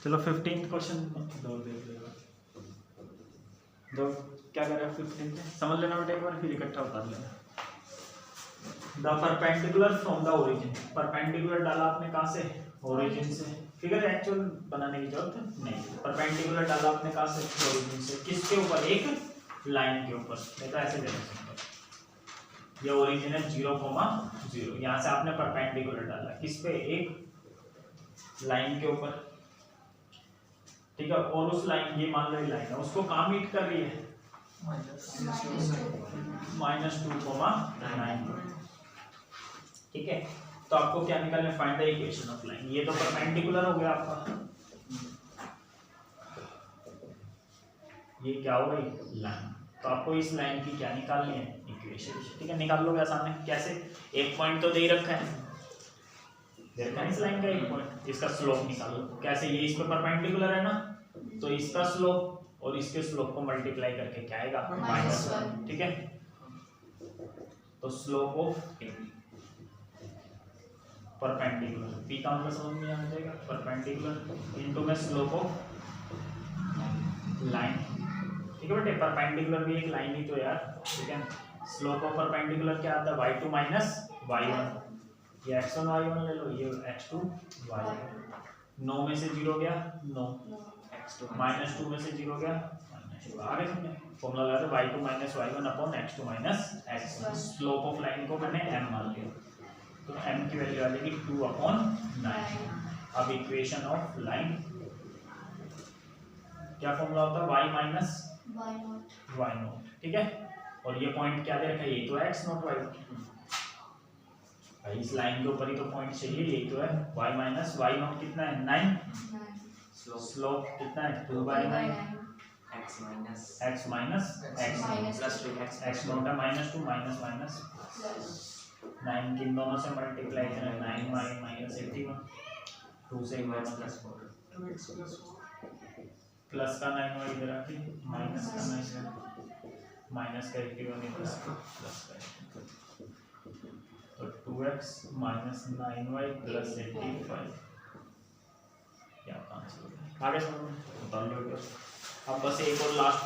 चलो 15th question दो देख लेगा दो क्या करें 15th में समझ लेना बेटा एक बार फिर इकट्ठा उतार लेना। The perpendicular from the origin, perpendicular डाला आपने कहाँ से, ओरिजिन से। फिगर एक्चुअल बनाने की जरूरत नहीं, परपेंडिकुलर डाला आपने कहाँ से, ओरिजिन से। किसके ऊपर, एक लाइन के ऊपर। तो ऐसे दे ये ओरिजिन है 0,0, यहाँ से आपने परपेंडिकुलर डाला किस पे, एक लाइन के ऊपर, ठीक है। और उस लाइन, ये मान लो ये लाइन है, उसको कहाँ मीट कर रही है, -2,9, ठीक है। तो आपको क्या निकालना है, find the equation of line. ये तो परपेंडिकुलर हो गया आपका, ये क्या हो गई, लाइन। तो आपको इस लाइन की क्या निकालनी है, इक्वेशन, ठीक है। निकाल लोगे आसान है। कैसे, एक पॉइंट तो दे ही रखा है, दे रखा है इस लाइन का एक पॉइंट, इसका स्लोप निकालो। कैसे, ये इस पे परपेंडिकुलर है ना, तो इसका स्लोप और इसके स्लोप को मल्टीप्लाई करके क्या आएगा, -1, ठीक है। तो स्लोप ऑफ परपेंडिकुलर, पी का मतलब समझ में आ जाएगा, परपेंडिकुलर इनटू में स्लोप ऑफ लाइन, ठीक है बेटे। परपेंडिकुलर भी एक लाइन ही तो यार, ठीक है। स्लोप ऑफ परपेंडिकुलर क्या आता है, y2 माइनस y1, ये x1 y1 ले लो, ये x2 y1। 9 में से 0 गया 9, x2 -2 में से 0 गया -2। आगे समझे, फॉर्मूला लगा दो y2 minus y1 upon x2 minus x1। Slope of line को मैंने m मान लिया, तो m की वैल्यू आ जाएगी 2/9। अब इक्वेशन ऑफ लाइन क्या फॉर्मूला होता है, y माइनस y0, ठीक है। और ये पॉइंट क्या दे रखा है, ये तो x0 y0, भाई इस लाइन के ऊपर ही तो पॉइंट चाहिए, यही तो है। y माइनस y0 कितना है, 9, स्लोप कितना है, 2/9, x minus x plus 2 x note है -2 माइनस 9 किन दोनों से मल्टीप्लाई करें, 9 माइनस 81, 2 से प्लस 4 प्लस का 9y इधर आके माइनस का 9 माइनस का 81 इधर प्लस का, तो 2x माइनस 9y प्लस 85 क्या आंसर। आगे समझ लो। अब बस एक और लास्ट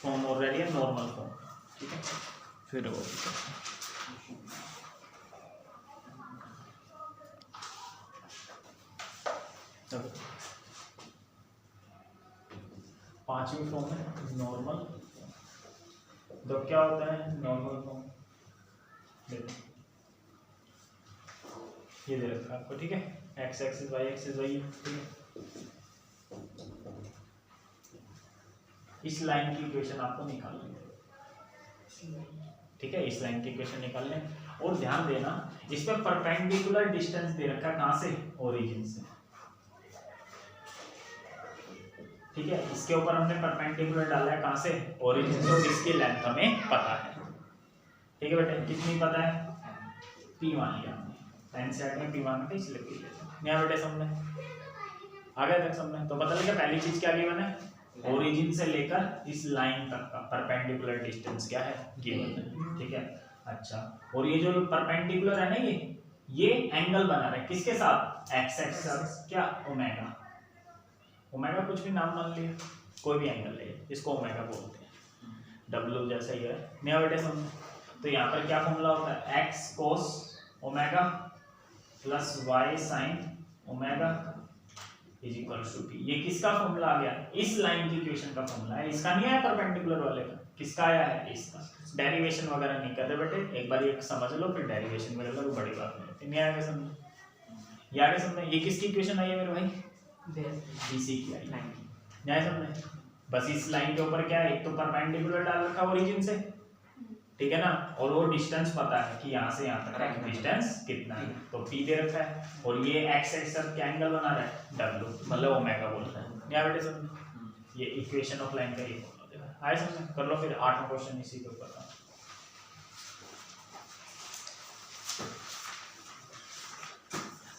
फॉर्म और रह रही है, नॉर्मल फॉर्म, ठीक है। फिर वो पांचवी फॉर्म है नॉर्मल। तो क्या होता है नॉर्मल फॉर्म, देखो ये दे रखा है आपको, ठीक है। x axis y axis y, ठीक है। इस लाइन की इक्वेशन आपको निकालनी है, ठीक है। इस लाइन की इक्वेशन निकालने, और ध्यान देना इस पर परपेंडिकुलर डिस्टेंस दे रखा है, कहां से, ओरिजिन से, ठीक है। इसके ऊपर हमने परपेंडिकुलर डाला है कहां से, ओरिजिन से, और इसकी लेंथ हमें पता है, ठीक है बेटे। कितनी पता है, p मान लिया हमने, एनसीईआरटी में p मान के इसलिए p लेते हैं। यहाँ बेटे समझे, आगे तक समझे तो पता लगा। पहली चीज क्या गिवन है, ओरिजिन से लेकर इस लाइन तक का परपेंडिकुलर डिस्टेंस क्या है, गिवन है, ठीक है। अच्छा, और ये जो परपेंडिकुलर है ना, ये एंगल बना रहा है किसके साथ, x एक्सिस, क्या, ओमेगा। ओमेगा कुछ भी नाम मान लिया, कोई भी एंगल ले, इसको ओमेगा बोलते हैं, W जैसा ही है। नया बेटे समझ, तो यहाँ पर क्या फॉर्मूला होता है, x cos omega plus y sin omega is equal to p। ये किसका फॉर्मूला आ गया, इस लाइन की इक्वेशन का फॉर्मूला है, इसका नहीं आया परपेंडिकुलर वाले का। किसका आया है, इसका। डेरिवेशन वगैरह नहीं करते बेटे, एक बार ये समझ लो, फिर डेरिवेशन में लो, बड़ी बात नहीं। नहीं आगे समझ, ये आगे समझ। ये किसकी इक्वेशन आई है मेरे भाई, BC की आई है, न्याय समझे। बस इस लाइन के ऊपर क्या है, एक तो परपेंडिकुलर डाल रखा ओरिजिन से, ठीक है ना, और वो डिस्टेंस पता है कि यहाँ से यहाँ तक का डिस्टेंस कितना है, तो p दे रखा है। और ये x एक्सिस क्या एंगल बना रहा है, W, मतलब ओमेगा बोलता है। यहाँ बेटे समझ, ये इक्वेशन ऑफ लाइन का ये फॉर्मूला है। आए समझ, कर लो फिर 8वां क्वेश्चन इसी के ऊपर।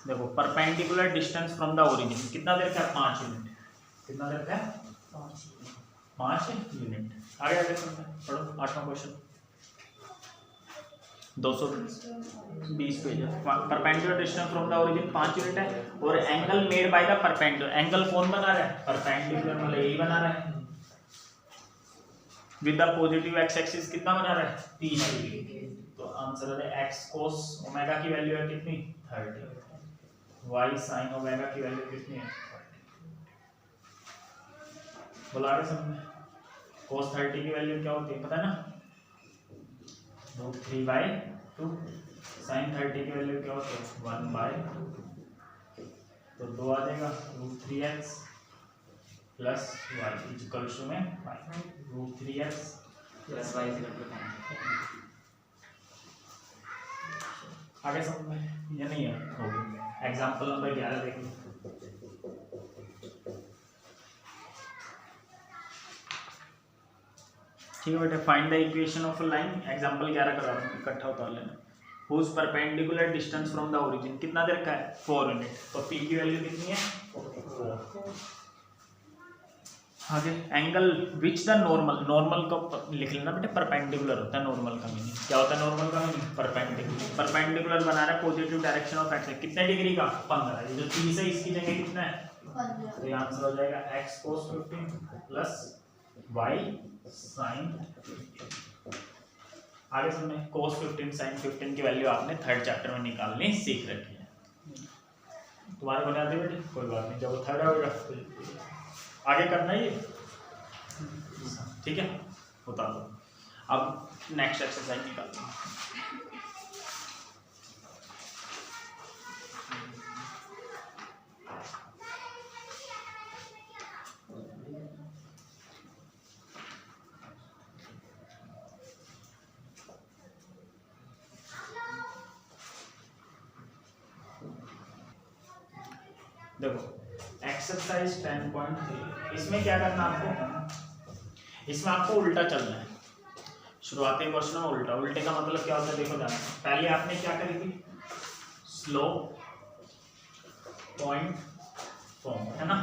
देखो perpendicular distance from the origin कितना दे रखा है, 5 यूनिट। कितना दे रखा है, 5 यूनिट। आगे आगे समझो, पढ़ो 8वां क्वेश्चन। 220 पेज है। Perpendicular distance from the origin 5 unit है और angle made by the perpendicular, angle कौन बना रहा है? परपेंडिकुलर मतलब यही बना रहा है। With the positive x axis कितना बना रहा है? 30 डिग्री। तो आंसर है x cos ओमेगा की वैल्यू है कितनी? 30। y sin ओमेगा की वैल्यू कितनी है? 30। बोला रहे समझ में? cos 30 की वैल्यू क्या होती है पता है ना? √3/2। sin 30 की वैल्यू क्या होती है? 1/2। तो 2 आ जाएगा √3x plus y equals to में √3x plus y equal to 10। आगे समझ में? ये नहीं है होगी। एग्जांपल नंबर 11 देखो। ठीक है बेटा, find the equation of a line. Example 11 करा रहा हूं, इकट्ठा उतार लेना। Whose perpendicular distance from the origin कितना दे रखा है? 4 यूनिट। तो p की वैल्यू कितनी है? 4। आगे angle which the normal, normal को लिख लेना बेटा, परपेंडिकुलर होता है नॉर्मल का मीनिंग। क्या होता है नॉर्मल का मीनिंग? परपेंडिकुलर। परपेंडिकुलर बना रहा है पॉजिटिव डायरेक्शन ऑफ एक्स, कितने डिग्री का? 15। ये जो 30 है इसकी जगह कितना है? 15। तो ये आंसर हो जाएगा x cos 15 plus y sin 15। आगे सुनने, cos 15 sin 15 की वैल्यू आपने थर्ड चैप्टर में निकालनी सीख रखी है। तुम्हारे बना दे बेटे, कोई बात नहीं, जब वो थर्ड आएगा आगे करना ही, ठीक है? बता दो। अब नेक्स्ट एक्सरसाइज निकालते हैं। देखो एक्सरसाइज 10.3, इसमें क्या करना आपको? इसमें आपको उल्टा चलना है। शुरुआती क्वेश्चन में उल्टा, उल्टे का मतलब क्या होता है देखो जाना। पहले आपने क्या करी थी? स्लोप पॉइंट फॉर्म, है ना?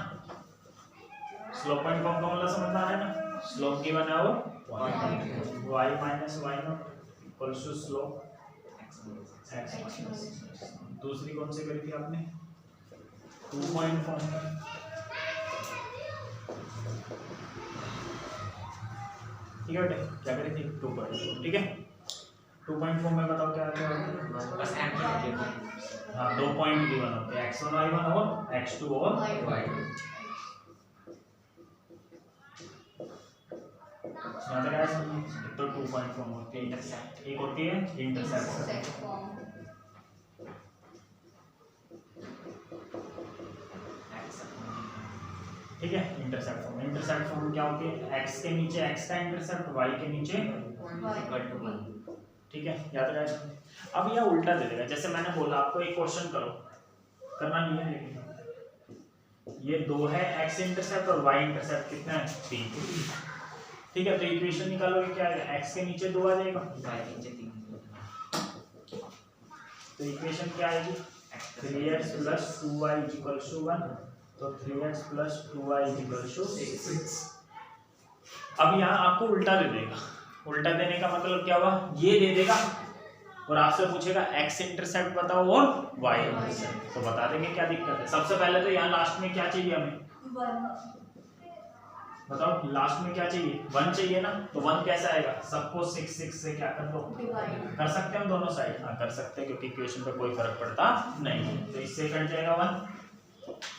स्लोप पॉइंट फॉर्म का मतलब समझ में आ रहा है ना? स्लोप गिवन है वो point y minus y0 equals to slope x minus. दूसरी कौन सी करी थी आपने? 2 पॉइंट फॉर्म। ठीक है बेटे, क्या करी थी? 2 पॉइंट। ठीक है, 2 पॉइंट फॉर्म में बताओ क्या आता है? बस m की वैल्यू। हाँ, 2 पॉइंट गिवन होते हैं, x1 y1 और x2 और y2। याद रखा है? तो 2 पॉइंट फॉर्म होती है इंटरसेप्ट, एक होती है इंटरसेप्ट फॉर्म। ठीक है, इंटरसेप्ट फॉर्म। इंटरसेप्ट फॉर्म क्या होती है? x के नीचे x का इंटरसेप्ट, y के नीचे y। ठीक है, याद रहे। अब यह उल्टा दे देगा। जैसे मैंने बोला आपको एक क्वेश्चन करो, करना नहीं है लेकिन ये 2 है x इंटरसेप्ट और y इंटरसेप्ट कितना है? 3। ठीक है, तो इक्वेशन निकालोगे क्या आएगा? x के नीचे 2 आ जाएगा, y के नीचे 3। तो इक्वेशन क्या आएगी? 3x + 2y = 1। तो 3x + 2y = 6। अब यहाँ आपको उल्टा दे देगा। उल्टा देने का मतलब क्या हुआ? ये दे देगा और आपसे पूछेगा x इंटरसेप्ट बताओ और y इंटरसेप्ट, तो बता देंगे क्या दिक्कत है। सबसे पहले तो यहाँ लास्ट में क्या चाहिए हमें? 1। बताओ लास्ट में क्या चाहिए? 1 चाहिए ना। तो 1 कैसा आएगा? सबको 6 से क्या कर दो? डिवाइड। कर सकते हैं हम दोनों साइड? हाँ कर सकते हैं, क्योंकि इक्वेशन पे कोई फर्क पड़ता नहीं। तो इससे कट जाएगा 1,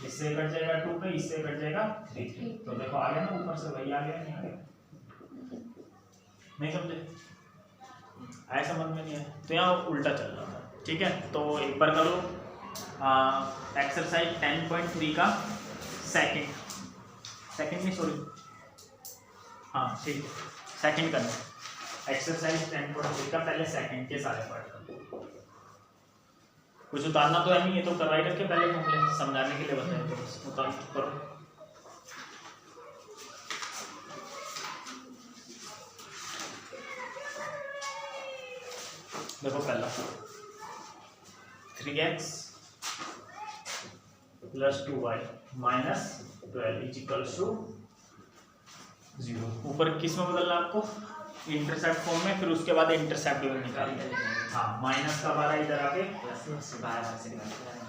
इससे कट जाएगा 2 पे, इससे कट जाएगा 3। तो देखो आ गया ना, ऊपर से वही आ गया, नहीं आ गया? नहीं समझे? आए समझ में नहीं है? तो यहाँ उल्टा चल रहा था। ठीक है, तो एक बार करो एक्सरसाइज 10.3 का सेकंड नहीं, सॉरी, हाँ ठीक है, सेकंड करना। एक्सरसाइज 10.3 का पहले सेकंड के सारे पार्ट कर। कुछ उतारना तो है नहीं, ये तो करवाई रखे पहले फॉर्मूले समझाने के लिए बताए, तो उतार करो। देखो पहला 3x + 2y - 12 = 0। ऊपर किस में बदलना आपको? इंटरसेप्ट फॉर्म में, फिर उसके बाद इंटरसेप्ट भी निकालेंगे। हाँ माइनस का 12 इधर आके प्लस 12 से डिवाइड करेंगे।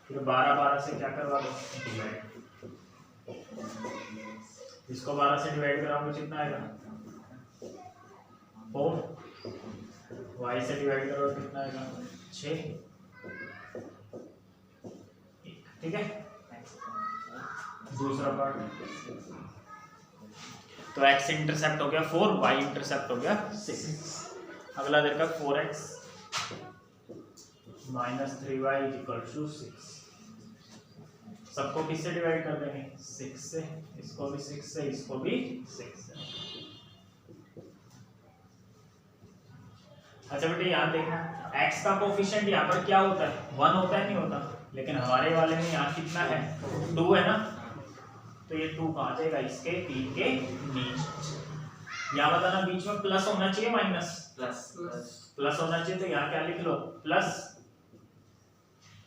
फिर 12 से क्या करवा दो डिवाइड, इसको 12 से डिवाइड कराओगे कितना आएगा 4, y से डिवाइड करो कितना आएगा 6, ठीक है। दूसरा पार्ट तो x इंटरसेप्ट हो गया 4, y इंटरसेप्ट हो गया 6। अगला देखा 4x minus 3y equal to 6। सबको किससे डिवाइड कर देंगे 6 से, इसको भी 6 से, इसको भी 6 से। अच्छा बेटे यहाँ देखना x का कोफिशिएंट यहाँ पर क्या होता है 1 होता है नहीं होता, लेकिन हमारे वाले में यहाँ कितना है 2 है ना, तो ये 2 कहाँ जाएगा इसके 3 के नीचे। यहाँ बताना बीच में प्लस होना चाहिए माइनस, प्लस होना चाहिए, तो यहाँ क्या लिख लो प्लस,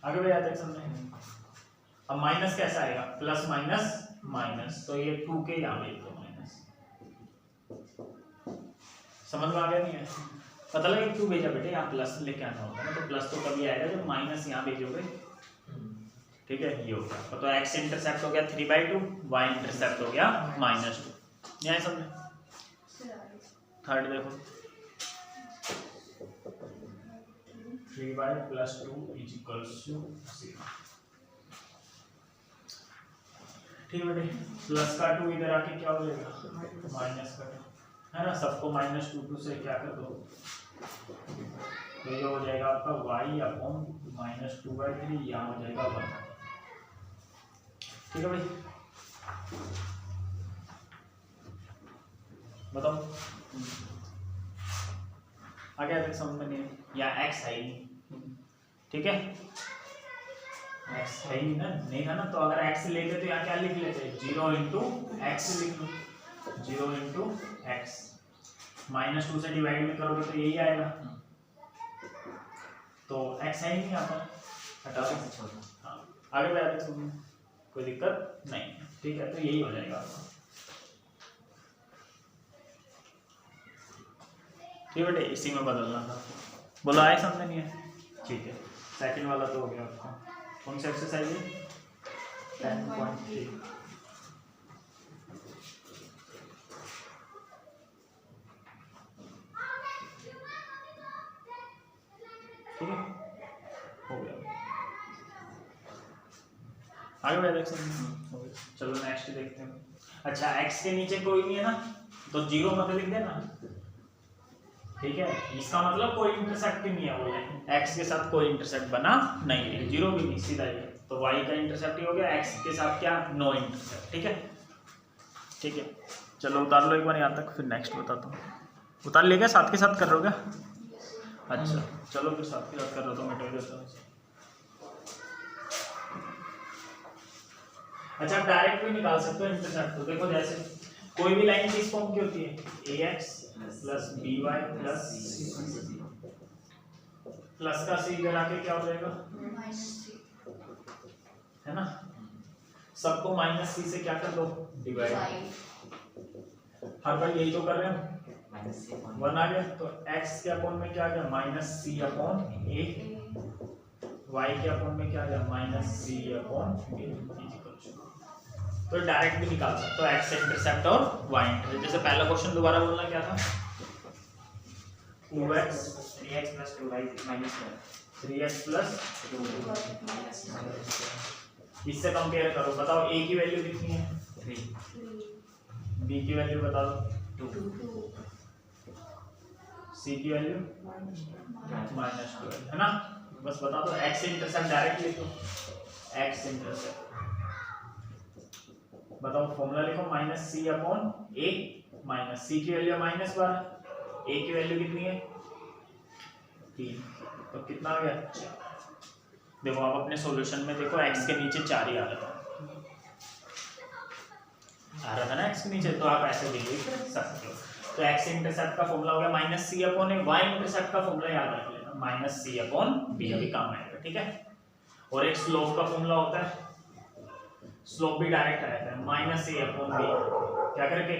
आगे बढ़ जाते समझे। अब माइनस कैसा आएगा प्लस माइनस माइनस, तो ये 2 के यहाँ लिख दो माइनस। समझ में आ गया नहीं है, पता लगे क्यों भेजा बेटे, यहाँ प्लस लेके आना होता है ना, तो प्लस तो कभी आएगा जब माइनस यहाँ भेजोगे, ठीक है। ये हो गया तो x इंटरसेप्ट हो गया 3/2, y इंटरसेप्ट हो गया -2। यहाँ समझे। थर्ड देखो 3y + 2 = 0। ठीक है बेटे, प्लस का 2 इधर आके क्या हो जाएगा माइनस का 2, है ना। सबको -2 से क्या कर दो, तो ये हो जाएगा आपका y अपॉन -2/3, यहाँ हो जाएगा 1। ठीक है भाई, बताओ आगे तक समझ में नहीं, या x है ही नहीं, ठीक है। x है ही ना, नहीं था ना, तो अगर x लेते तो यहाँ क्या लिख लेते 0 × x लिख लो, 0 × x। -2 से डिवाइड में करोगे तो यही आएगा, तो x है ही नहीं यहाँ पर, हटा दो। हाँ आगे बढ़ जाते समझ में, कोई दिक्कत नहीं, ठीक है। तो यही हो जाएगा आपका, ठीक है बेटे, इसी में बदलना था। बोलो आए समझ नहीं है, ठीक है। सेकंड वाला तो हो गया आपका, कौन सा एक्सरसाइज है 10.3। ठीक है हो गया, आगे बढ़ जाते। चलो नेक्स्ट देखते हैं। अच्छा x के नीचे कोई नहीं है ना, तो 0 मत लिख देना, ठीक है। इसका मतलब कोई इंटरसेक्ट ही नहीं है, बोले x के साथ कोई इंटरसेक्ट बना नहीं है, 0 भी नहीं, सीधा ही है। तो y का इंटरसेप्ट ही हो गया, x के साथ क्या नो इंटरसेप्ट, ठीक है। ठीक है चलो उतार लो एक बार यहाँ तक, फिर नेक्स्ट बताता हूँ। उतार लेगा साथ के साथ कर रहे हो क्या? अच्छा चलो फिर साथ के साथ कर रहे हो तो मैं देता हूँ। अच्छा आप डायरेक्ट भी निकाल सकते हो इंटरसेप्ट, तो देखो जैसे कोई भी लाइन किस फॉर्म की होती है ax + by + c, प्लस का c इधर आके क्या हो जाएगा है ना, सबको -c से क्या कर दो डिवाइड, हर बार यही तो कर रहे हैं, 1 आ गया, तो x के अपॉन में क्या आ गया -c/a, y के अपॉन में क्या आ गया -c/a। तो डायरेक्ट भी निकाल सकते हो x इंटरसेप्ट और y इंटरसेप्ट। जैसे पहला क्वेश्चन दोबारा बोलना क्या था 2x 3x + 2y -1, 3x + 2 इससे कंपेयर करो, बताओ a की वैल्यू कितनी है 3, b की वैल्यू बता दो 2, c की वैल्यू -12 है ना। बस बता दो x इंटरसेप्ट डायरेक्ट लिखो, x इंटरसेप्ट बताओ फॉर्मूला लिखो -c/a, -c की वैल्यू -12, a की वैल्यू कितनी है 3, तो कितना आ गया 4। देखो आप अपने सॉल्यूशन में देखो x के नीचे 4 ही आ रहा था ना x के नीचे, तो आप ऐसे भी लिख सकते हो। तो x इंटरसेप्ट का फॉर्मूला हो गया -c/a, y इंटरसेप्ट का फॉर्मूला याद रख लेना -c/b, अभी काम आएगा, ठीक है। और एक स्लोप का फॉर्मूला होता है, स्लोप भी डायरेक्ट रहता है -a/b, क्या करके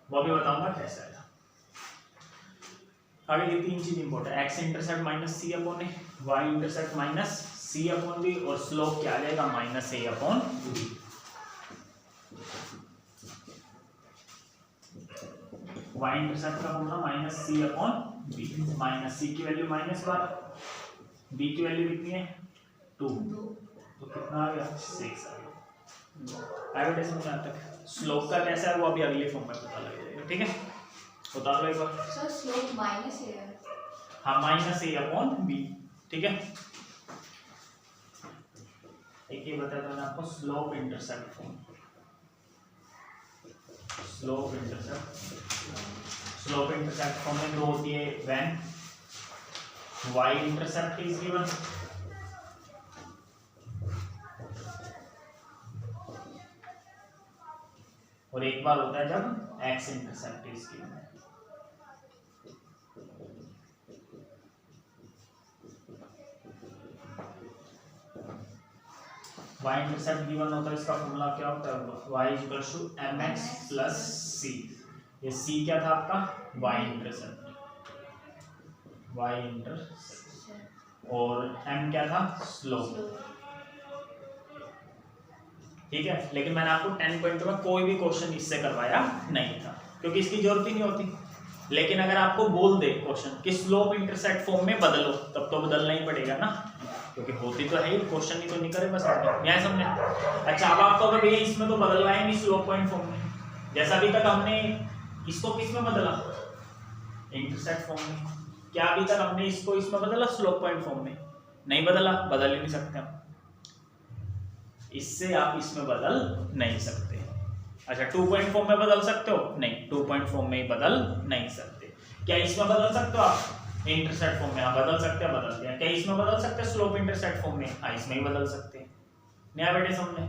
वो भी बताऊंगा कैसे आएगा। आगे ये तीन चीज इंपॉर्टेंट, एक्स इंटरसेप्ट माइनस सी अपॉन ए, वाई इंटरसेप्ट माइनस सी अपॉन बी, और स्लोप क्या आ जाएगा माइनस ए अपॉन बी। वाई इंटरसेप्ट का फॉर्मूला माइनस सी अपॉन बी, माइनस सी की वैल्यू माइनस 12, बी की वैल्यू कितनी है 2, तो कितना आ गया 6 आ गया। आगे बेटे समझ आता है। स्लोप का कैसा है वो अभी अगले फॉर्म में पता लग जाएगा, ठीक है। बता लो एक बार। सर स्लोप माइनस है। हाँ माइनस ए अपॉन बी, ठीक है। एक ये बताया था आपको slope intercept form, slope intercept form में दो होती है, when y intercept is given और एक बार होता है जब x intercept is given. y intercept given होता है, इसका फॉर्मूला क्या होता है y equals to mx plus c। ये c क्या था आपका y इंटरसेप्ट, और m क्या था स्लोप, ठीक है। लेकिन मैंने आपको 10 पॉइंट में कोई भी क्वेश्चन इससे करवाया नहीं था क्योंकि इसकी जरूरत ही नहीं होती। लेकिन अगर आपको बोल दे क्वेश्चन कि स्लोप इंटरसेप्ट फॉर्म में बदलो, तब तो बदलना ही पड़ेगा ना, क्योंकि होती तो है ही, क्वेश्चन ही तो नहीं करे बस आगे, यहाँ समझे। अच्छा अब आपको अगर भैया इसमें तो बदलवाए नहीं स्लोप पॉइंट फॉर्म में, जैसा अभी तक हमने इसको किस में बदला इंटरसेप्ट फॉर्म में, क्या अभी तक हमने इसको इसमें बदला स्लोप पॉइंट फॉर्म में? नहीं बदला, बदल ही नहीं सकते हम, इससे आप इसमें बदल नहीं सकते। अच्छा 2 पॉइंट फॉर्म में बदल सकते हो? नहीं, 2 पॉइंट फॉर्म में बदल नहीं सकते। क्या इसमें बदल सकते हो आप इंटरसेप्ट फॉर्म में? हाँ बदल सकते हैं, बदलते हैं। क्या इसमें बदल सकते हैं स्लोप इंटरसेप्ट फॉर्म में? हाँ इसमें ही बदल सकते हैं। नया बेटे समझे,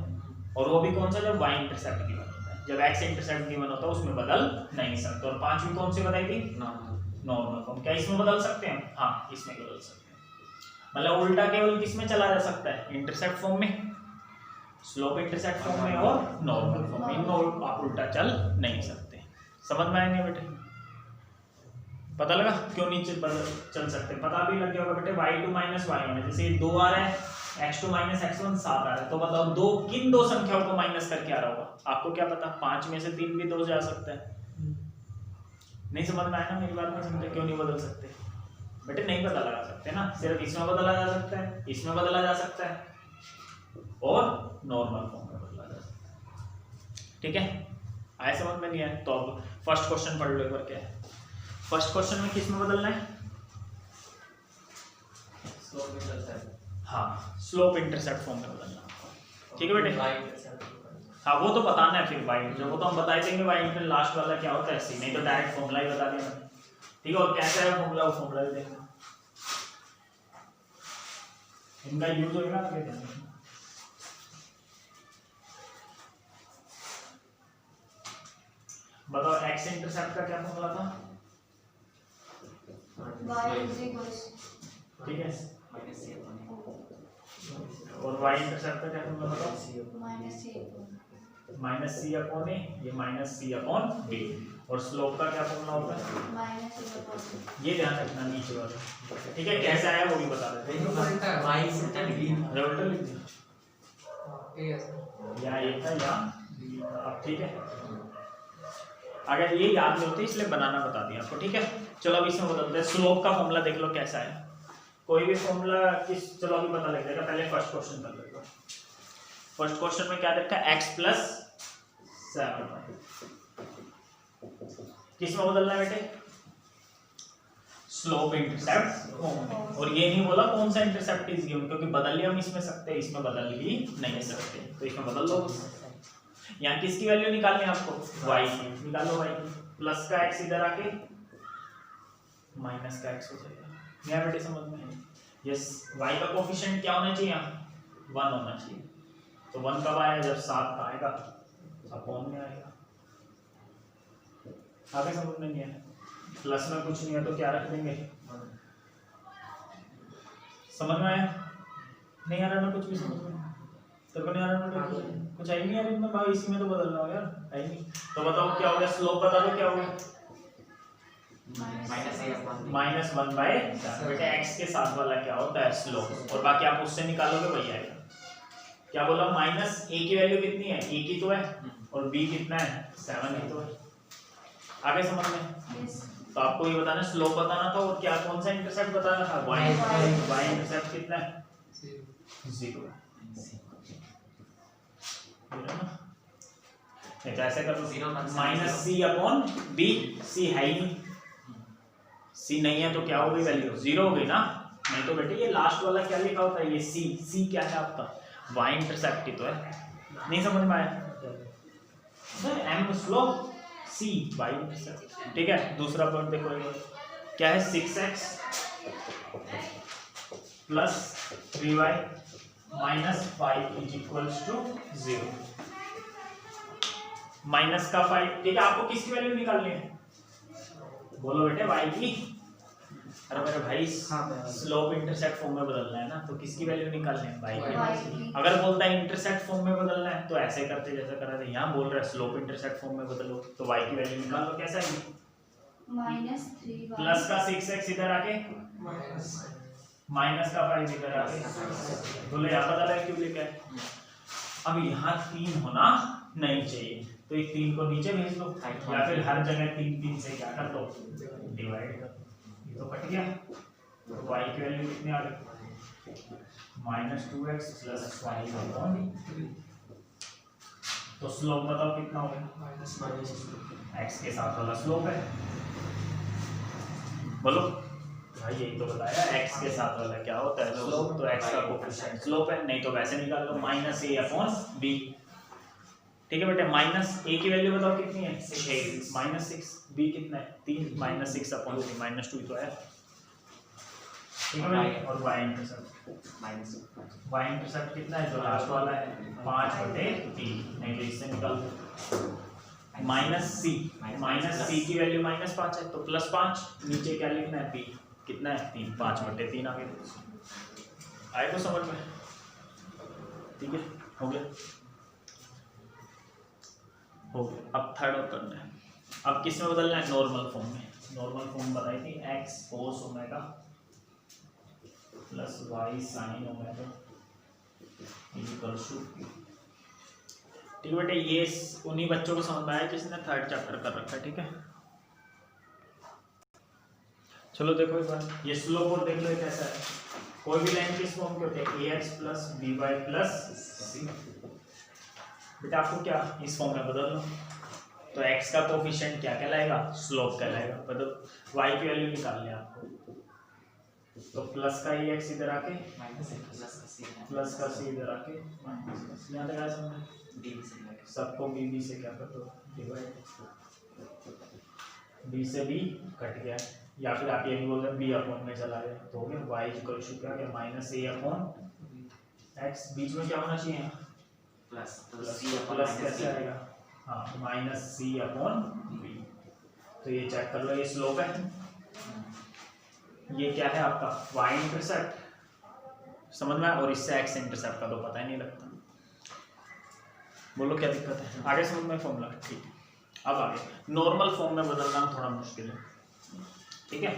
और वो भी कौन सा जब वाई इंटरसेप्ट गिवन होता है, जब एक्स इंटरसेप्ट गिवन होता है उसमें बदल नहीं सकते। और पांचवी कौन सी बताई थी नॉर्मल फॉर्म। क्या इसमें बदल सकते हैं? हाँ इसमें बदल सकते हैं। मतलब उल्टा केवल किसमें चला जा सकता है इंटरसेप्ट फॉर्म में, स्लोप इंटरसेप्ट फॉर्म में और नॉर्मल फॉर्म में, इनमें आप उल्टा चल नहीं सकते। समझ में आया नहीं बेटे? पता लगा क्यों नहीं चल सकते? पता भी लग गया होगा बेटे। y2 माइनस y1 है, जैसे 2 आ रहा है, x2 माइनस x1 7 आ रहा है, तो बताओ दो किन दो संख्याओं को माइनस करके आ रहा होगा? आपको क्या पता? 5 में से 3 भी 2 जा सकता है। नहीं समझ में आया ना मेरी बात? में समझे क्यों नहीं बदल सकते बेटे? नहीं पता लगा सकते ना, सिर्फ इसमें बदला जा सकता है, इसमें बदला जा सकता है और नॉर्मल फॉर्म में बदला जा सकता है, ठीक है। आए समझ में नहीं आया तो अब फर्स्ट क्वेश्चन पढ़ लो एक बार। क्या है फर्स्ट क्वेश्चन में? किस में बदलना है? स्लोप इंटरसेप्ट, हाँ स्लोप इंटरसेप्ट फॉर्म में बदलना, ठीक है बेटे। हाँ वो तो बताना है फिर वाई इंटर, वो तो हम बता देंगे वाई इंटर लास्ट वाला क्या होता है सी, नहीं तो डायरेक्ट फॉर्मूला ही बता देंगे, ठीक है। और कैसा है फॉर्मूला, वो फॉर्मूला भी देंगे, इनका यूज होगा आगे देंगे। बताओ एक्स इंटरसेप्ट का क्या फॉर्मूला था? ठीक है, और वाई इंटरसेप्ट का क्या फॉर्मूला बताओ? माइनस सी अपॉन ए, ये माइनस सी अपॉन बी। और स्लोप का क्या फॉर्मूला होता है? ये ध्यान रखना नीचे वाला, ठीक है। कैसा है वो भी बता देते हैं। रिजल्ट लिख दिया या ये था या बी था, अब ठीक है। अगर ये याद नहीं होती इसलिए बनाना बता दिया आपको, ठीक है। चलो अब इसमें बदलते हैं। स्लोप का फॉर्मूला देख लो कैसा है, कोई भी फॉर्मूला किस, चलो अभी पता लग जाएगा। पहले फर्स्ट क्वेश्चन कर लो। फर्स्ट क्वेश्चन में क्या देखा? x प्लस 7 किस में बदलना है बेटे? स्लोप इंटरसेप्ट फॉर्म में। और ये नहीं बोला कौन सा इंटरसेप्ट इज गिवन, क्योंकि बदल ही हम इसमें सकते हैं, इसमें बदल ही नहीं सकते, तो इसमें बदल लो। यहाँ किसकी वैल्यू निकालनी है आपको? y की, निकालो y की। प्लस का x इधर आके माइनस का x हो जाएगा। यहाँ बेटे समझ में? यस, y का कोफिशिएंट क्या होना चाहिए? 1 होना चाहिए। तो 1 कब आएगा? जब 7 का आएगा, अपॉन में आएगा। आगे समझ में नहीं है? प्लस में कुछ नहीं है तो क्या रख देंगे? समझ में आया? नहीं आ रहा ना कुछ भी? समझ में तो नहीं आ रहा ना? कुछ है ही नहीं यार इनमें भाई, इसी में तो बदल रहा हूँ यार, है ही नहीं। तो बताओ क्या हो गया, स्लोप बता दो क्या होगा, -1/7। बेटा x के साथ वाला क्या होता है स्लोप, और बाकी आप उससे निकालोगे वही आएगा। क्या बोला, माइनस a की वैल्यू कितनी है, a की तो है, और b कितना है 7 ही तो है। आगे समझ में? तो आपको ये बताना, स्लोप बताना था, और क्या कौन सा इंटरसेप्ट बताना था, y इंटरसेप्ट कितना है 0 है। नहीं तो ऐसे कर लो, -c/b, c है ही नहीं, c नहीं है तो क्या हो गई वैल्यू 0 हो गई ना। नहीं तो बेटे ये लास्ट वाला क्या लिखा होता है, ये c क्या है आपका y इंटरसेप्ट ही तो है। नहीं समझ में आया, m slope c y intercept. ठीक है, दूसरा पॉइंट देखो क्या है, 6x plus 3y minus 5 is equals to 0। Minus का 5, ठीक है, आपको किसकी वैल्यू निकालनी है, बोलो बेटे y की। अरे मेरे भाई स्लोप इंटरसेप्ट फॉर्म में बदलना है ना, तो किसकी वैल्यू निकालनी है, y की। अगर बोलता है इंटरसेप्ट फॉर्म में बदलना है तो ऐसे करते जैसा करा था, यहाँ बोल रहा है स्लोप इंटरसेप्ट फॉर्म में बदलो, तो y की वैल्यू निकाल लो। कैसा है, -3y प्लस का 6x इधर आके माइनस का 5 इधर आके, बोले यहाँ पता लगा क्यों लिखा है। अब यहाँ 3 होना नहीं चाहिए, तो ये 3 को नीचे भेज दो, या फिर हर जगह 3 से क्या कर दो, डिवाइड कर दो। ये तो कट गया, तो y की वैल्यू कितनी आ गई, -2x + 5/3। तो स्लोप बताओ कितना हो गया, x के साथ वाला स्लोप है, बोलो भाई यही तो बताया, x के साथ वाला क्या होता है स्लोप, तो x का कोफिशिएंट स्लोप है। नहीं तो वैसे निकाल लो -a/b। ठीक है बेटे, -a की वैल्यू बताओ कितनी है 6, -6, b कितना है 3, -6/3 -2 तो है। ठीक है बेटे, और y इंटरसेप्ट कितना है जो लास्ट वाला है 5/3। नहीं तो इससे निकाल दो, -c की वैल्यू -5 है तो +5, नीचे क्या लिखना है p कितना है 3, 5/3 आ गया। आए को समझ में? ठीक है, हो गया, हो गया। अब थर्ड और करना है, अब किस में बदलना है, नॉर्मल फॉर्म में। नॉर्मल फॉर्म बताई थी, x cos omega plus y sin omega equals to. ठीक है बेटे, ये उन्हीं बच्चों को समझ में आया जिसने थर्ड चैप्टर कर रखा है। ठीक है, चलो देखो एक बार ये स्लोप और देख लो कैसा है। कोई भी लाइन किस फॉर्म की होती है, ax plus by plus c। बेटा आपको क्या इस फॉर्म में बदल लो, तो x का कोफिशिएंट क्या कहलाएगा, स्लोप कहलाएगा। मतलब y की वैल्यू निकाल लिया आपको, तो प्लस का ax इधर आके प्लस का c इधर आके यहाँ तक आया समझ, सबको b से क्या कर दो डिवाइड, b से b कट गया, या फिर आप ये भी बोल रहे हैं b/, में चला गया तो हो गया y इक्वल्स टू क्या गया -a/x। बीच में क्या होना चाहिए प्लस कैसे आएगा, हाँ -c/b। तो ये चेक कर लो, ये स्लोप है, ये क्या है आपका y इंटरसेप्ट, समझ में, और इससे x इंटरसेप्ट का तो पता ही नहीं लगता। बोलो क्या दिक्कत है, आगे समझ में फॉर्मूला। ठीक है, अब आगे नॉर्मल फॉर्म में बदलना थोड़ा मुश्किल है। ठीक है,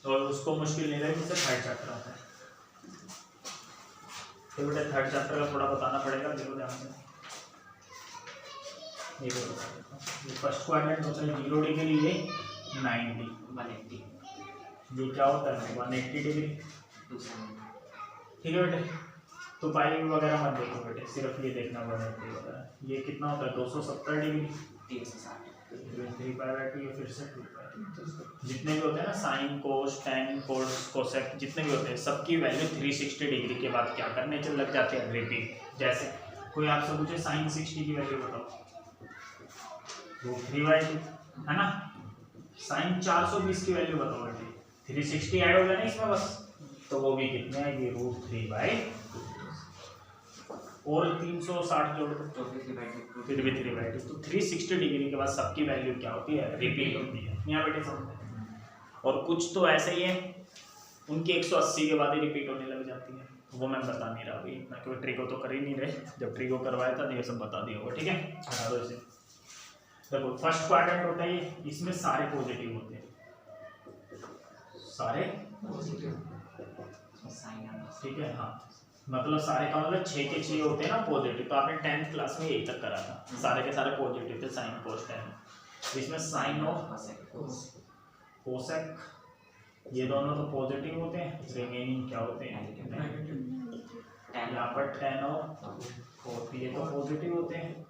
तो उसको मुश्किल नहीं लगे जिससे थर्ड चैप्टर आता है। तो बेटा थर्ड चैप्टर का थोड़ा बताना पड़ेगा, देखो ध्यान से। ये फर्स्ट क्वाड्रेंट होता है 0 डिग्री, ये 90, 180, ये क्या होता है 180 डिग्री। ठीक है बेटे, तो पाई वगैरह मत देखो बेटे, सिर्फ ये देखना 180 वगैरह। ये कितना होता है 270 डिग्री, 360, 3π/2, ये फिर से 2π। जितने भी होते हैं ना साइन कोस टेन कोस कोसेक, जितने भी होते हैं सबकी वैल्यू 360 डिग्री के बाद क्या करने चल लग जाते हैं, रिपीट। जैसे कोई आपसे पूछे साइन 60 की वैल्यू बताओ, वो 3/2 है ना। साइन 420 की वैल्यू बताओ बेटे, 360 ऐड हो गया ना इसमें बस, तो वो भी कितने आएगी √3/2, और 360 जोड़ दो तो फिर भी 3/2। तो 360 डिग्री के बाद सबकी वैल्यू क्या होती है, रिपीट होती है। यहाँ बेटे समझते, और कुछ तो ऐसे ही है उनकी 180 के बाद ही रिपीट होने लग जाती है। वो मैं बता नहीं रहा अभी, मैं कोई ट्रिको तो कर ही नहीं रहे, जब ट्रिको करवाया था तो ये सब बता दिया होगा, ठीक है। हटा दो इसे। देखो फर्स्ट क्वाड्रेंट होता है ये, इसमें सारे पॉजिटिव होते हैं, सारे ठीक है। हाँ मतलब सारे का मतलब 6 के 6 होते हैं ना पॉजिटिव, तो आपने 10th क्लास में यही तक करा था, सारे के सारे पॉजिटिव थे साइन कोस टेन। इसमें साइन ऑफ कोसेक ये दोनों तो पॉजिटिव होते हैं, रिमेनिंग क्या होते हैं यहाँ पर 10 और ये तो पॉजिटिव होते हैं,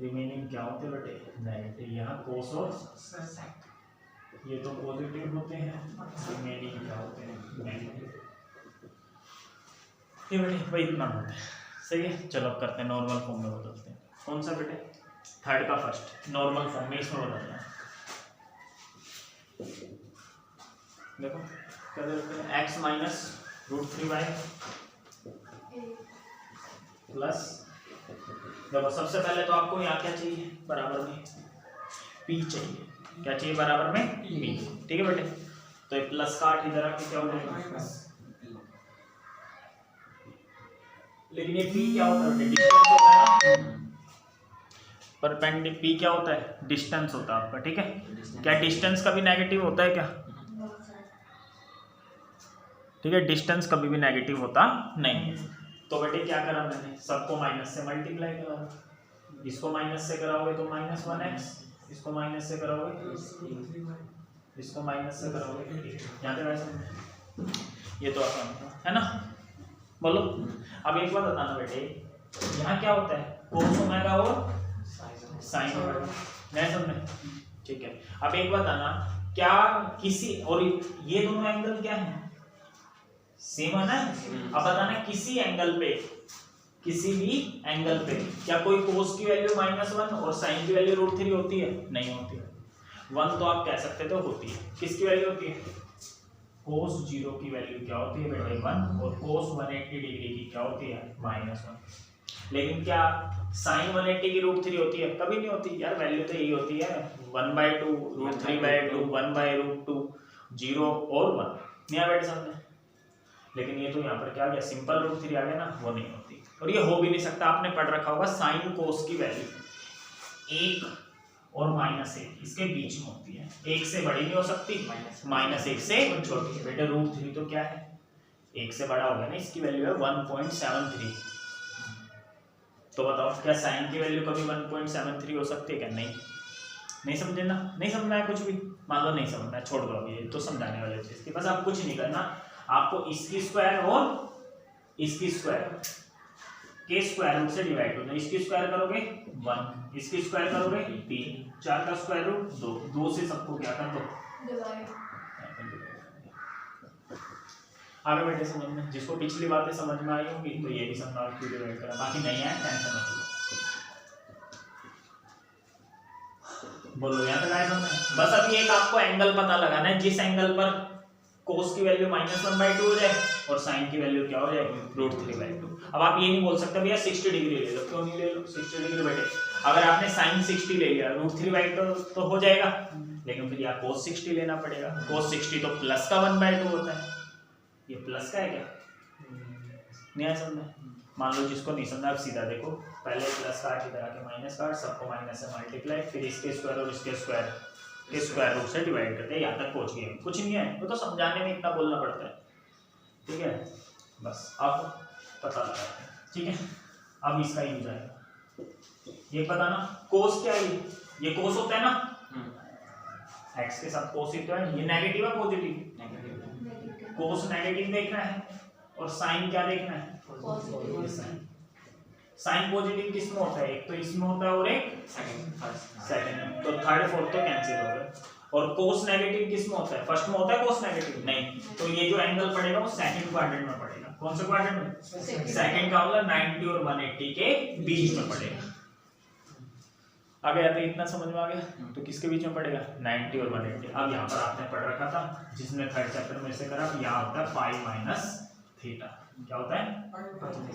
रिमेनिंग क्या होते हैं बेटे नेगेटिव। यहाँ कोस और ये तो पॉजिटिव होते हैं, रिमेनिंग क्या होते हैं नेगेटिव। ये बेटे वही इतना होता है, सही है। चलो अब करते हैं नॉर्मल फॉर्म में बदलते हैं। कौन सा बेटे थर्ड का फर्स्ट नॉर्मल फॉर्म में इसमें बदलना है। देखो क्या देते हैं x माइनस √3y प्लस, देखो सबसे पहले तो आपको यहाँ क्या चाहिए बराबर में p चाहिए, क्या चाहिए बराबर में p, ठीक है बेटे। तो ये प्लस का 8 इधर आके क्या हो जाएगा, लेकिन ये p क्या होता है बेटे डिस्टेंस होता है ना, परपेंडिकुलर p क्या होता है डिस्टेंस होता है आपका, ठीक है। क्या डिस्टेंस कभी नेगेटिव होता है क्या, ठीक है, डिस्टेंस कभी भी नेगेटिव होता नहीं है। तो बेटे क्या करा मैंने, सबको माइनस से मल्टीप्लाई करा, इसको माइनस से कराओगे तो -1x, इसको माइनस से कराओगे, इसको माइनस से कराओगे, यहाँ पे वैसे ये तो आसान है ना। बोलो अब एक बात बताना बेटे, यहाँ क्या होता है कोस ओमेगा और साइन ओमेगा, नहीं समझे, ठीक है। अब एक बात बताना, क्या किसी और ये दोनों एंगल क्या है सेम है ना। अब बताना किसी एंगल पे, किसी भी एंगल पे क्या कोई कोस की वैल्यू -1 और साइन की वैल्यू √3 होती है, नहीं होती है। 1 तो आप कह सकते थे होती है, किसकी वैल्यू होती है कोस 0 की वैल्यू क्या होती है बेटे 1, और कोस 180 डिग्री की क्या होती है -1। लेकिन क्या साइन 180 की √3 होती है, कभी नहीं होती यार, वैल्यू तो यही होती है 1/2 √3/2 1/√2 0 और 1, नहीं बैठे सामने। लेकिन ये तो यहाँ पर क्या आ गया सिंपल √3 आ गया ना, वो नहीं होती, और ये हो भी नहीं सकता। आपने पढ़ रखा होगा साइन कोस की वैल्यू 1 और -1 इसके बीच में होती है, 1 से बड़ी नहीं हो सकती, -1 से छोटी है। बेटा √3 तो क्या है 1 से बड़ा हो गया ना, इसकी वैल्यू है 1.73। तो बताओ क्या साइन की वैल्यू कभी 1.73 हो सकती है क्या, नहीं समझे ना, नहीं समझना है कुछ भी, मान लो नहीं समझना है, छोड़ दो अभी, ये तो समझाने वाले चीज थी। बस आप कुछ नहीं करना, आपको इसकी स्क्वायर और इसकी स्क्वायर के स्क्वायर रूट से डिवाइड होना, इसकी स्क्वायर करोगे 1, इसकी स्क्वायर करोगे 3, 4 का स्क्वायर रूट 2, 2 से सबको क्या कर दो डिवाइड। आगे बैठे समझ में, जिसको पिछली बातें समझ में आई होंगी तो ये भी समझना क्यों डिवाइड करा, बाकी नहीं है टेंशन मत लो। बोलो यहाँ तक आए समझ। बस अभी एक आपको एंगल पता लगाना है, जिस एंगल पर कोस की वैल्यू -1/2 हो जाए और साइन की वैल्यू क्या हो जाए √3/2। अब आप ये नहीं बोल सकते भैया 60 डिग्री ले लो, क्यों नहीं ले लो 60 डिग्री बेटे, अगर आपने साइन 60 ले लिया √3/2 तो हो जाएगा, लेकिन फिर यहाँ कोस 60 लेना पड़ेगा। कोस 60 तो प्लस का 1/2 होता है, ये प्लस का है क्या, नहीं है समझ। मान लो जिसको नहीं समझा, आप सीधा देखो, पहले प्लस का 8 इधर आके माइनस का 8, सबको माइनस से मल्टीप्लाई, फिर इसके स्क्वायर और इसके स्क्वायर के स्क्वायर रूट से डिवाइड करते हैं, यहाँ तक पहुंच गए। कुछ नहीं है, वो तो समझाने में इतना बोलना पड़ता है, ठीक है। बस अब पता लगाते हैं, ठीक है। अब इसका यूज आएगा, ये बताना कोस क्या है, ये कोस होता है ना, एक्स के साथ कोस ही तो है, ये नेगेटिव है पॉजिटिव, कोस नेगेटिव देखना है और साइन क्या देखना है पॉजिटिव। साइन पॉजिटिव किसमें होता है, एक तो इसमें होता है और एक सेकंड, तो थर्ड फोर्थ तो कैंसिल हो गए। और कोस नेगेटिव किसमें होता है, फर्स्ट में होता है कोस नेगेटिव, नहीं, तो ये जो एंगल पड़ेगा वो सेकंड क्वाड्रेंट में पड़ेगा। कौन से क्वाड्रेंट में, सेकंड का मतलब 90 और 180 के बीच में पड़ेगा। आ गया, तो इतना समझ में आ गया, तो किसके बीच में पड़ेगा 90 और 180। अब यहाँ पर आपने पढ़ रखा था, जिसने थर्ड चैप्टर में से करा, यहाँ होता है पाई माइनस थीटा, क्या होता है,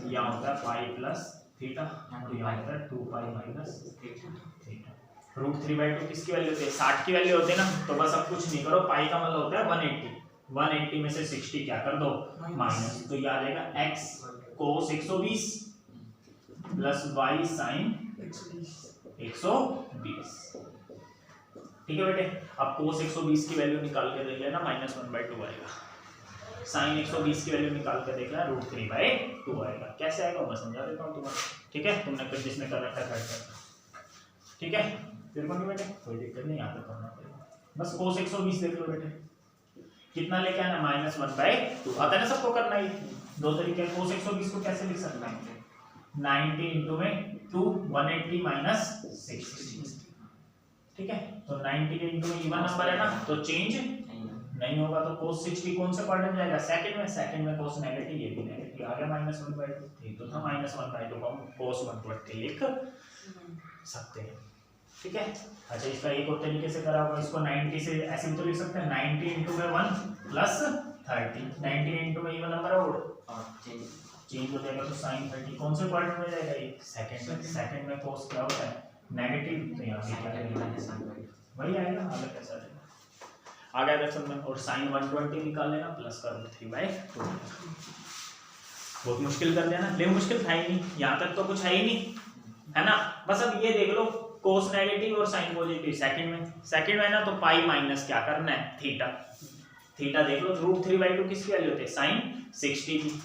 यहाँ होता है पाई प्लस थीटा, तो यहाँ होता है 2 पाई माइनस थीटा। √3/2 किसकी वैल्यू होती है, 60 की वैल्यू होती है ना, तो बस अब कुछ नहीं करो, पाई का मतलब होता है 180, 180 में से 60 क्या कर दो माइनस, तो ये आ जाएगा x cos 120 plus y sin 120। ठीक है बेटे, अब cos 120 की वैल्यू निकाल के देख लेना, -1/2 आएगा। sin 120 की वैल्यू निकाल के देख लेना, √3/2 आएगा। कैसे आएगा मैं समझा देता हूँ तुम्हें, ठीक है। तुमने फिर जिसने कर रखा है ठीक है, फिर को नहीं बेटे कोई दिक्कत नहीं, यहाँ पे करना पड़ेगा। बस cos 120 देख लो बेटे, कितना लेके आना, -1/2 आता है ना सबको करना ही। दो तरीके cos 120 को कैसे लिख सकते हैं, 90 इंटू में 2 180 माइनस 60, ठीक है। तो 90 के इंटू में इवन नंबर है ना, तो चेंज नहीं होगा, तो cos 60 कौन से क्वाड्रेंट में जाएगा, सेकंड में cos नेगेटिव, ये भी नेगेटिव आ गया, -1/2 तो था -1/2 को हम cos 120 लिख सकते हैं, ठीक है। अच्छा, इसका एक और तरीके से करा होगा, इसको 90 से ऐसे भी तो लिख सकते हैं, 90 इंटू में 1 प्लस 30, 90 इंटू में इवन नंबर है और चेंज हो जाएगा, तो sin 30 कौन से क्वाड्रेंट में जाएगा, ये सेकंड में cos क्या होता है नेगेटिव, तो यहाँ पे क्या है वही आएगा, अलग कैसा आएगा, आ गया क्वेश्चन में। और sin 120 निकाल लेना प्लस का √3/2, बहुत मुश्किल कर देना, लेकिन मुश्किल था ही नहीं, यहाँ तक तो कुछ है ही नहीं, है ना। बस अब ये देख लो, cos नेगेटिव और sin पॉजिटिव सेकंड में है ना, तो पाई माइनस क्या करना है, थीटा देख लो, √3/2 किसकी वैल्यू होती है, sin 60 की।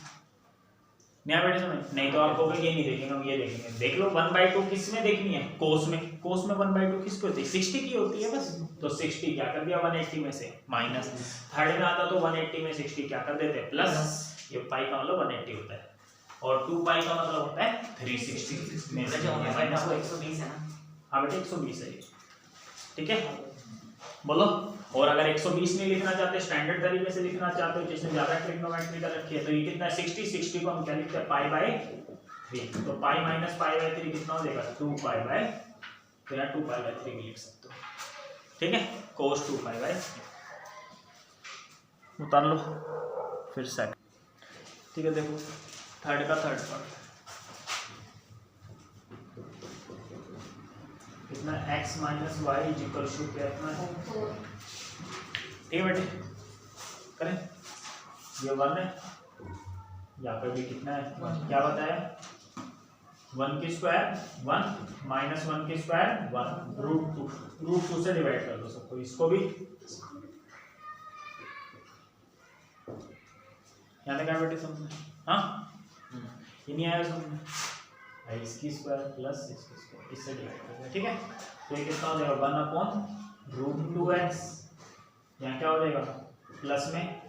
नया बेटे समझ, नहीं तो आप कहोगे ये नहीं देखेंगे, हम ये देखेंगे। देख लो 1/2 किस में देखनी है, cos में 1/2 किसकी होती है, 60 की होती है बस, तो 60 क्या कर दिया 180 में से माइनस, थर्ड में आता तो 180 में 60 क्या कर देते प्लस, ये पाई का मतलब 180 होता है, और 2 पाई का मतलब होता है 360 में से जो माइनस 120 है ना, हाँ बेटे 120 है ये, ठीक है। बोलो, और अगर 120 नहीं लिखना चाहते, स्टैंडर्ड तरीके से लिखना चाहते हो जिसने ज्यादा ट्रिग्नोमेट्री कर रखी है, तो ये कितना है 60 को हम क्या लिखते हैं π/3, तो पाई माइनस π/3 कितना हो जाएगा 2π/, तो यहाँ 2π/3 भी लिख सकते हो, ठीक है। cos 2π/, उतार लो फिर सेकंड, ठीक है। देखो थर्ड पार्ट कितना, x minus y equal to क्या इतना है, ठीक है बेटे, करें ये 1 है, यहाँ पे भी कितना है, क्या बताया 1 की स्क्वायर 1 माइनस 1 की स्क्वायर 1, √2 से डिवाइड कर दो सबको, इसको भी यहाँ तक क्या बेटे समझ, हाँ ये नहीं आया समझ, इसकी स्क्वायर प्लस इसकी स्क्वायर, इससे डिवाइड कर दिया, ठीक है। तो ये कितना हो जाएगा 1/√2x, यहाँ क्या हो जाएगा प्लस में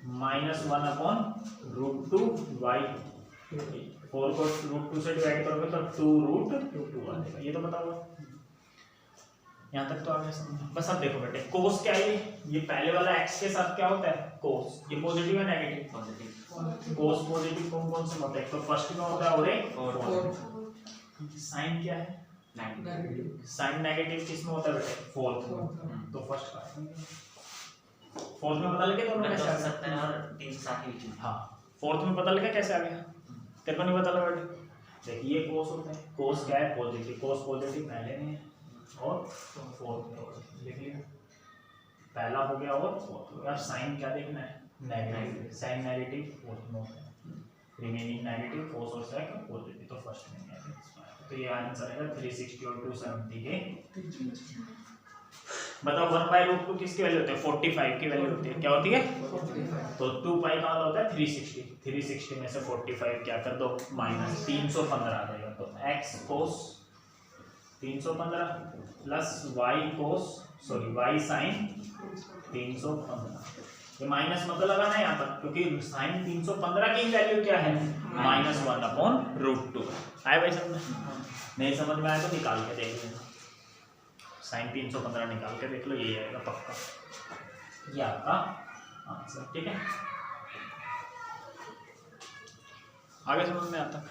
-1/√2y, 4 को √2 से डिवाइड करोगे तो 2√2 आ जाएगा, ये तो बताओ। यहाँ तक तो आ गया समझ। बस अब देखो बेटे cos क्या है, ये पहले वाला x के साथ क्या होता है cos, ये पॉजिटिव है नेगेटिव, cos पॉजिटिव कौन से होता है, तो फर्स्ट में होता है और एक साइन क्या है साइन नेगेटिव किसमें होता है बेटे, फोर्थ में, तो फर्स्ट का फोर्थ में पता लगे दोनों कैसे आ सकते हैं, और 3 साथ ही, हाँ फोर्थ में पता लगा कैसे आ गया, तेरे को नहीं पता लगा बेटे, देखिए cos होता है, cos क्या है पॉजिटिव, cos पॉजिटिव पहले में है और फोर्थ में लिख लिया, पहला हो गया और फोर्थ हो गया। साइन क्या देखना है नेगेटिव, साइन नेगेटिव फोर्थ में होता है, रिमेनिंग नेगेटिव cos और sec पॉजिटिव, तो फर्स्ट में है, तो ये आंसर है 360 और 270 के। बताओ 1/√2 किसकी वैल्यू होती है, 45 की वैल्यू होती है, क्या होती है, तो 2 पाई का होता है 360 में से 45 क्या कर दो माइनस, 315 आ जाएगा, तो x cos 315 plus y sin 315, ये माइनस मतलब लगाना है यहाँ पर, क्योंकि sin 315 की वैल्यू क्या है -1/√2। आए भाई समझ, नहीं समझ में आया तो निकाल के देख लेना, sin 315 निकाल के देख लो, यही आएगा पक्का, ये आपका आंसर, ठीक है। आगे समझ में आता।